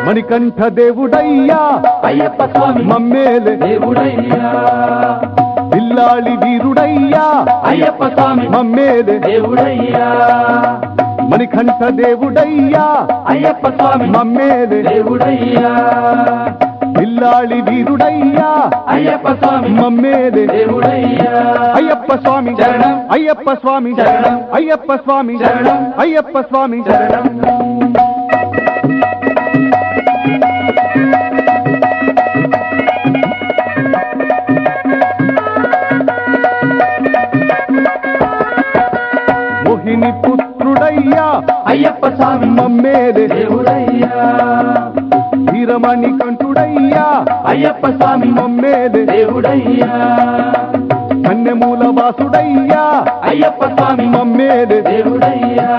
మణికంఠ దేవుడయ్యా అయ్యప్ప స్వామి మమ్మేలే దేవుడయ్యా బిల్లాళి వీరుడయ్యా అయ్యప్ప స్వామి మమ్మేలే దేవుడయ్యా మణికంఠ దేవుడయ్యా అయ్యప్ప స్వామి మమ్మేలే దేవుడయ్యా బిల్లాళి వీరుడయ్యా అయ్యప్ప స్వామి మమ్మేలే దేవుడయ్యా అయ్యప్ప స్వామి శరణం అయ్యప్ప స్వామి శరణం అయ్యప్ప స్వామి శరణం అయ్యప్ప స్వామి శరణం మోహిని పుత్రుడయ్యా అయ్యప్ప స్వామి మమ్మేలే దేవుడయ్యా వీరమణి కంఠుడయ్యా అయ్యప్ప స్వామి మమ్మేలే దేవుడయ్యా కన్యమూల వాసుడయ్యా అయ్యప్ప స్వామి మమ్మేలే దేవుడయ్యా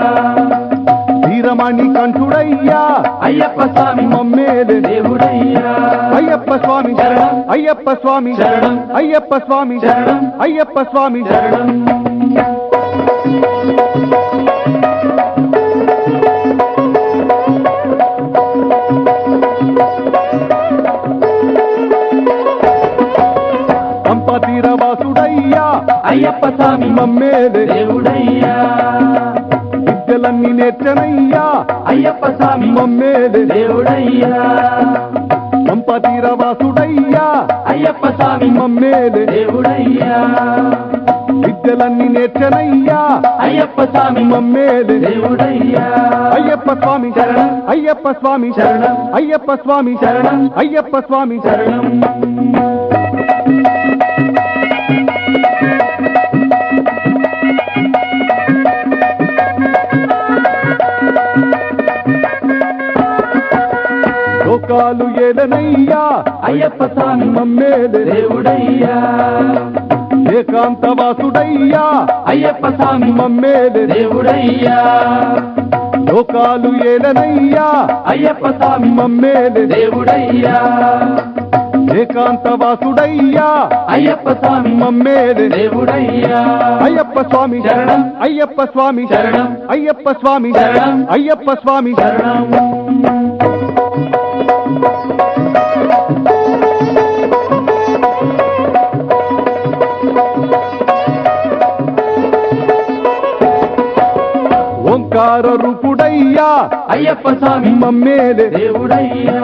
వీరమణి కంఠుడయ్యా అయ్యప్ప స్వామి మమ్మేలే దేవుడయ్యా అయ్యప్ప స్వామి శరణం అయ్యప్ప స్వామి శరణం అయ్యప్ప స్వామి శరణం అయ్యప్ప స్వామి శరణం పంపతీర వాసుడయ్యా అయ్యప్ప స్వామి మమ్మేలే దేవుడయ్యా విద్యలన్నీ నేర్చనయ్యా అయ్యప్ప స్వామి మమ్మేలే దేవుడయ్యా పంపతీర వాసుడయ్యా అయ్యప్ప స్వామి మమ్మేలే దేవుడయ్యా విద్యలన్నీ నేర్చనయ్యా అయ్యప్ప స్వామి మమ్మేలే దేవుడయ్యా అయ్యప్ప స్వామి శరణం అయ్యప్ప స్వామి శరణం అయ్యప్ప స్వామి శరణం అయ్యప్ప స్వామి శరణం లోకాలు ఏలనయ్యా అయ్యప్ప స్వామి మమ్మేలే దేవుడయ్యా ఏకాంత వాసుడయ్యా అయ్యప్ప స్వామి మమ్మేలే దేవుడయ్యా లోకాలు ఏలనయ్యా అయ్యప్ప స్వామి మమ్మేలే దేవుడయ్యా ఏకాంత వాసుడయ్యా అయ్యప్ప స్వామి మమ్మేలే దేవుడయ్యా అయ్యప్ప స్వామి శరణం అయ్యప్ప స్వామి శరణం అయ్యప్ప స్వామి శరణం అయ్యప్ప స్వామి శరణం ఓంకార రూపుడయ్యా అయ్యప్ప స్వామి మమ్మేలే దేవుడయ్యా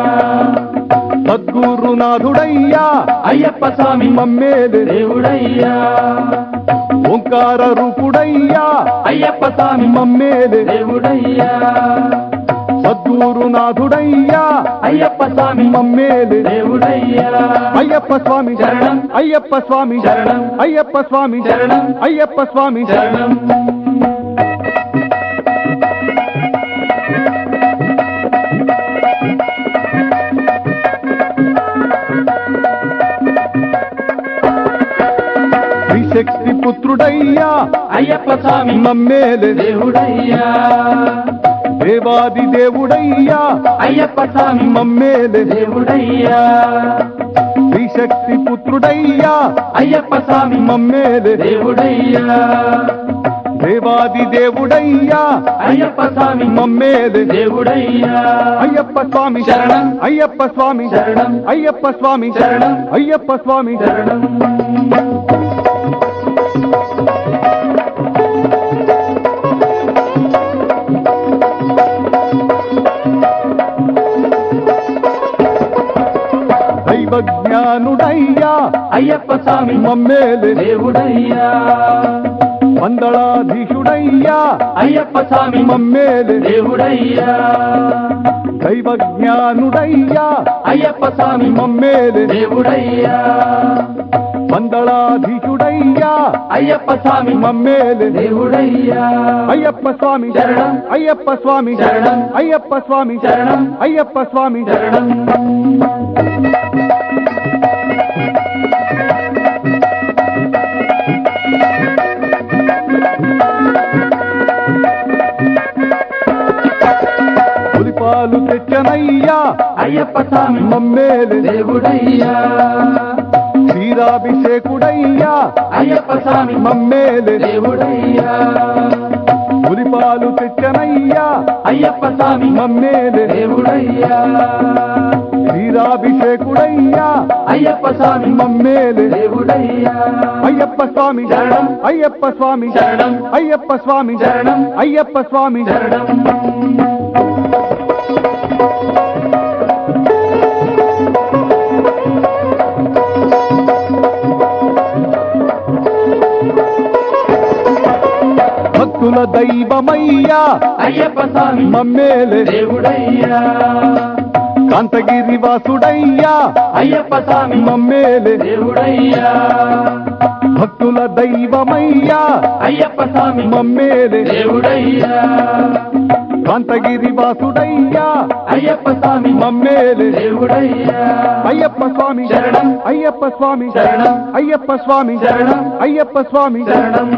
సద్గురునాథుడయ్యా అయ్యప్ప స్వామి మమ్మేలే దేవుడయ్యా ఓంకార రూపుడయ్యా అయ్యప్ప స్వామి మమ్మేలే దేవుడయ్యా సద్గురునాథుడయ్యా అయ్యప్ప స్వామి మమ్మేలే దేవుడయ్యా అయ్యప్ప స్వామి శరణం అయ్యప్ప స్వామి శరణం అయ్యప్ప స్వామి శరణం అయ్యప్ప స్వామి శరణం శ్రీశక్తి పుత్రుడయ్యా అయ్యప్ప స్వామి మమ్మేలే దేవుడయ్యా దేవాది దేవుడయ్యా అయ్యప్ప స్వామి మమ్మేలే దేవుడయ్యా శ్రీశక్తి పుత్రుడయ్యా అయ్యప్ప స్వామి మమ్మేలే దేవుడయ్యా దేవాది దేవుడయ్యా అయ్యప్ప స్వామి మమ్మేలే దేవుడయ్యా అయ్యప్ప స్వామి శరణం అయ్యప్ప స్వామి శరణం అయ్యప్ప స్వామి శరణం అయ్యప్ప స్వామి శరణం దైవజ్ఞానుడయ్యా అయ్యప్ప స్వామి మమ్మేలే దేవుడయ్యా మందళాధీశుడయ్యా అయ్యప్ప స్వామి మమ్మేలే దేవుడయ్యా దైవజ్ఞానుడయ్యా అయ్యప్ప స్వామి మమ్మేలే దేవుడయ్యా మందళాధీశుడయ్యా అయ్యప్ప స్వామి మమ్మేలే దేవుడయ్యా అయ్యప్ప స్వామి శరణం అయ్యప్ప స్వామి శరణం అయ్యప్ప స్వామి శరణం అయ్యప్ప స్వామి శరణం పులిపాలు తెచ్చనయ్యా అయ్యప్ప స్వామి మమ్మేలే దేవుడయ్యా క్షీరాభిషేకుడయ్యా అయ్యప్ప స్వామి మమ్మేలే దేవుడయ్యా పులిపాలు తెచ్చనయ్యా అయ్యప్ప స్వామి మమ్మేలే దేవుడయ్యా క్షీరాభిషేకుడయ్యా అయ్యప్ప స్వామి మమ్మేలే దేవుడయ్యా అయ్యప్ప స్వామి శరణం అయ్యప్ప స్వామి శరణం అయ్యప్ప స్వామి శరణం అయ్యప్ప స్వామి శరణం భక్తుల దైవమయ్యా అయ్యప్ప స్వామి మమ్మేలే దేవుడయ్యా కాంతగిరి వాసుడయ్యా అయ్యప్ప స్వామి మమ్మేలే దేవుడయ్యా భక్తుల దైవమయ్యా అయ్యప్ప స్వామి మమ్మేలే దేవుడయ్యా కాంతగిరి వాసుడయ్యా అయ్యప్ప స్వామి మమ్మేలే దేవుడయ్యా అయ్యప్ప స్వామి శరణం అయ్యప్ప స్వామి శరణం అయ్యప్ప స్వామి శరణం అయ్యప్ప స్వామి శరణం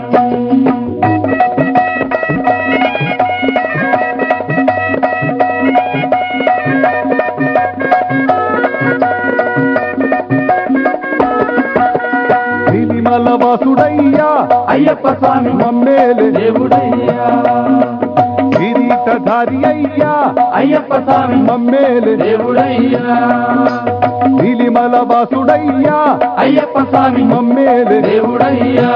శ్రీనిమల వాసుడయ్యా అయ్యప్ప స్వామి మమ్మేలే దేవుడయ్యా కిరీటధారి అయ్యా అయ్యప్ప స్వామి మమ్మేలే దేవుడయ్యా శ్రీనిమల వాసుడయ్యా అయ్యప్ప స్వామి మమ్మేలే దేవుడయ్యా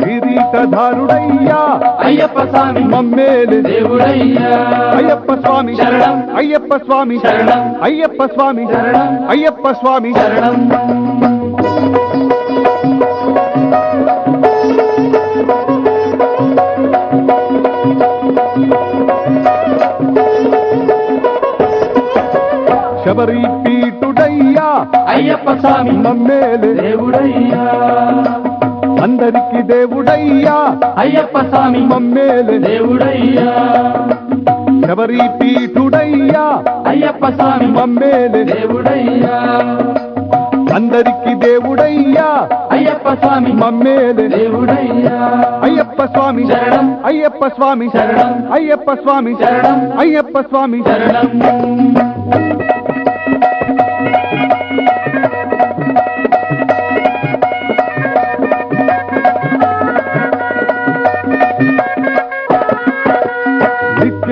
కిరీటధారుడయ్యా అయ్యప్ప స్వామి మమ్మేలే దేవుడయ్యా అయ్యప్ప స్వామి శరణం అయ్యప్ప స్వామి శరణం అయ్యప్ప స్వామి శరణం అయ్యప్ప స్వామి శరణం శబరి పీఠుడయ్యా అయ్యప్ప స్వామి మమ్మేలే దేవుడయ్యా అందరికి దేవుడయ్యా అయ్యప్ప స్వామి మమ్మేలే దేవుడయ్యా శబరి పీఠుడయ్యా అయ్యప్ప స్వామి మమ్మేలే దేవుడయ్యా అందరికి దేవుడయ్యా అయ్యప్ప స్వామి మమ్మేలే దేవుడయ్యా అయ్యప్ప స్వామి శరణం అయ్యప్ప స్వామి శరణం అయ్యప్ప స్వామి శరణం అయ్యప్ప స్వామి శరణం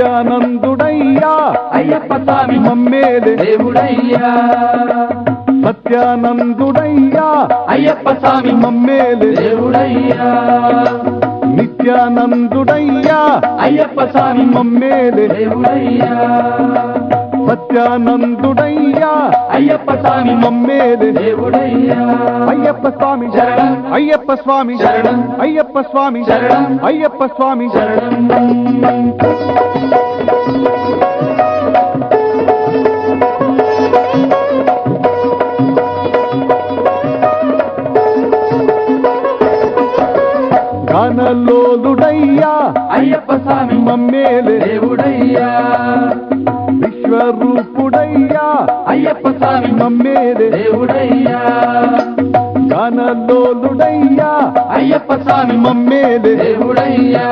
నిత్యానందుడయ్యా అయ్యప్ప స్వామి మమ్మేలే దేవుడయ్యా సత్యానందుడయ్యా అయ్యప్ప స్వామి మమ్మేలే దేవుడయ్యా నిత్యానందుడయ్యా అయ్యప్ప స్వామి మమ్మేలే దేవుడయ్యా సత్యానందుడయ్యా అయ్యప్ప స్వామి మమ్మేలే దేవుడయ్యా అయ్యప్ప స్వామి శరణం అయ్యప్ప స్వామి శరణం అయ్యప్ప స్వామి శరణం అయ్యప్ప స్వామి శరణం గానలోలుడయ్యా అయ్యప్ప స్వామి మమ్మేలే దేవుడయ్యా విశ్వరూపుడయ్యా అయ్యప్ప స్వామి మమ్మేలే దేవుడయ్యా గానలోలుడయ్యా అయ్యప్ప స్వామి మమ్మేలే దేవుడయ్యా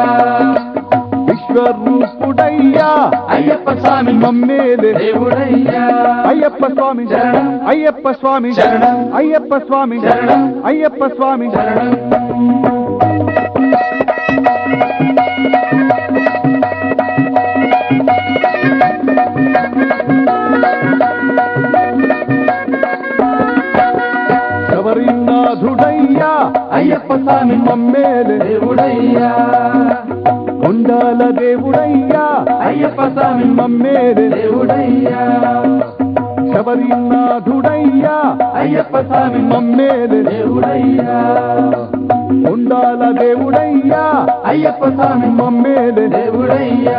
విశ్వరూపుడయ్యా అయ్యప్ప స్వామి మమ్మేలే దేవుడయ్యా అయ్యప్ప స్వామి శరణం అయ్యప్ప స్వామి శరణం అయ్యప్ప స్వామి శరణం అయ్యప్ప స్వామి శరణం శబరినాథుడయ్యా అయ్యప్ప స్వామి మమ్మేలే దేవుడయ్యా కొండాల దేవుడయ్యా అయ్యప్ప స్వామి మమ్మేలే దేవుడయ్యా శబరినాథుడయ్యా అయ్యప్ప స్వామి మమ్మేలే దేవుడయ్యా కొండాల దేవుడయ్యా అయ్యప్ప స్వామి మమ్మేలే దేవుడయ్యా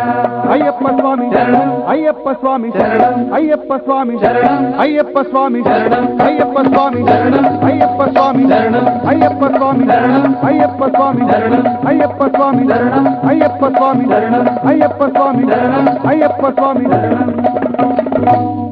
అయ్యప్ప స్వామి శరణం అయ్యప్ప స్వామి శరణం అయ్యప్ప స్వామి శరణం అయ్యప్ప స్వామి శరణం అయ్యప్ప స్వామి శరణం అయ్యప్ప స్వామి శరణం అయ్యప్ప స్వామి శరణం అయ్యప్ప స్వామి శరణం అయ్యప్ప స్వామి శరణం అయ్యప్ప స్వామి శరణం అయ్యప్ప స్వామి శరణం అయ్యప్ప స్వామి శరణం